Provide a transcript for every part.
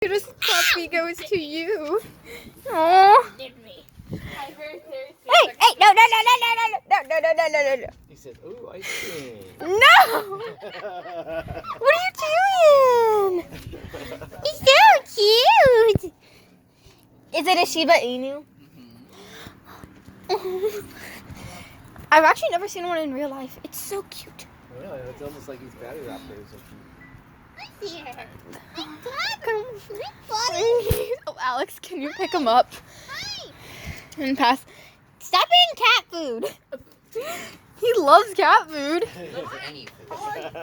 Cutest puppy goes to you. Oh. Hey, no. He said, "Ooh, ice cream." No! What are you doing? He's so cute. Is it a Shiba Inu? I've actually never seen one in real life. It's so cute. Yeah, it's almost like he's battery operated. Oh, Alex, can you pick him up and pass? Stop eating cat food. He loves cat food. Any food. Come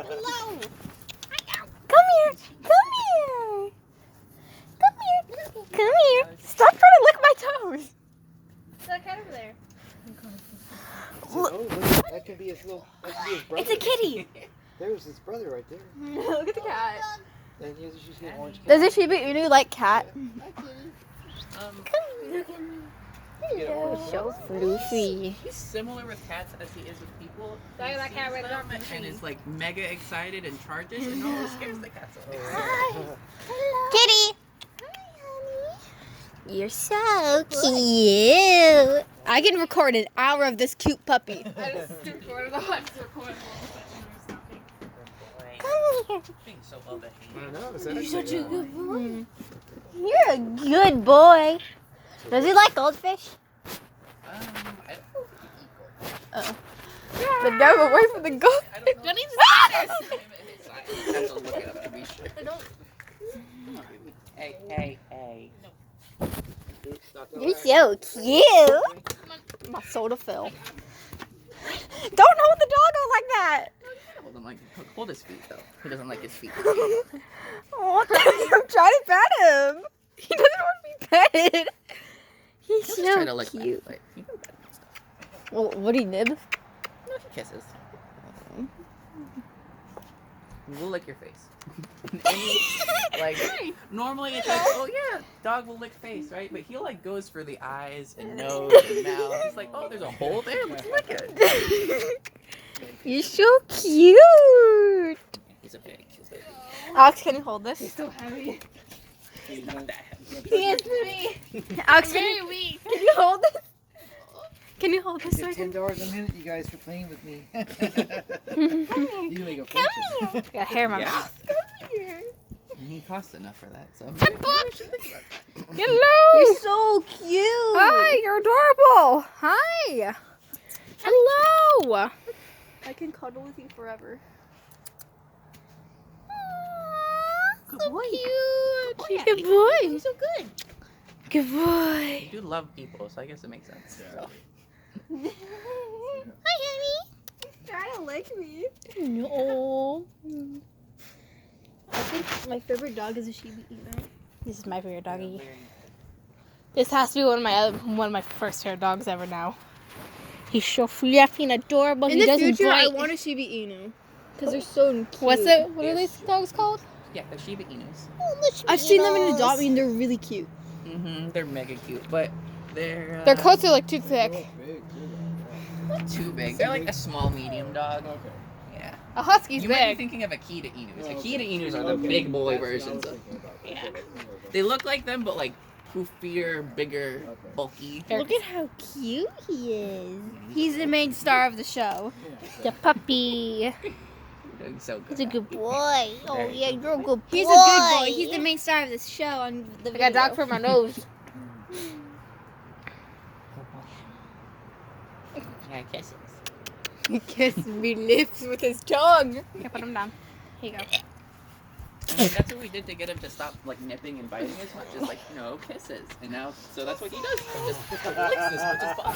here. Come here. Stop trying to lick my toes. There's a cat over there. Oh, look, that could be his little. That could be his brother. It's a kitty. There's his brother right there. Look at the cat. And he's just an orange cat. Does a Shiba Inu like cat? Yeah. So fluffy. He's similar with cats as he is with people. Look at that cat right there. And is like mega excited and charges and always scares the cats away. Kitty. You're so cute. I can record an hour of this cute puppy. I just recorded the one. Come here. Being so well behaved. I know. Is that You're such a good boy. You're a good boy. Does he like goldfish? I The dog away from the gold. don't know. Don't even I have to look it up to be sure. Hey. You're so cute. My soda fell. Don't hold the dog out like that. Hold his feet though. He doesn't like his feet. Oh, I'm trying to pet him. He doesn't want to be petted. He's He'll so just try to lick cute. that, but you know that stuff. Well, what do you nib? No, he kisses. We'll lick your face. Normally it's like, oh yeah, dog will lick face, right? But he like goes for the eyes and nose and mouth. He's like, oh, there's a hole there. Let's lick it. You're so cute. He's a big. Alex, can you hold this? so heavy. He's not that heavy. He is pretty. Alex, Very weak. can you hold this? Can you hold this? Get so I can- $10 a minute, you guys, for playing with me. You make a fortune. Got hair in my Yeah. mouth. He costs enough for that, so. Hello. You're so cute. Hi, you're adorable. Hi. Hello. I can cuddle with you forever. Good boy. Cute. Good boy. So good. Good boy. You do love people, so I guess it makes sense. So. Hi, honey. Trying to lick me. No. I think my favorite dog is a Shiba Inu. This is my favorite doggy. This has to be one of my first favorite dogs ever now. He's so fluffy and adorable. In he the doesn't future, I bite. want a Shiba Inu. Because they're so cute. What are these dogs called? Yeah, they're Shiba Inus. I've seen them in Adopt Me and they're really cute. They're mega cute, but they're Their coats are like too thick. not too big. They're like a small medium dog. Yeah. A husky's You might be big. thinking of Akita Inus. Akita Inus are the big boy versions of. Yeah. They look like them, but like poofier, bigger, bulky. Look at how cute he is. He's the main star of the show. The puppy. You're doing so good. He's a good boy. Oh yeah, you're a good boy. He's a good boy. He's the main star of this show on the I video. got dog for my nose. Yeah, kisses. He kissed me lips with his tongue. Okay, put him down. Here you go. That's what we did to get him to stop like nipping and biting as much. Just like, no kisses. And now, so that's what he does. He just licks as much as possible.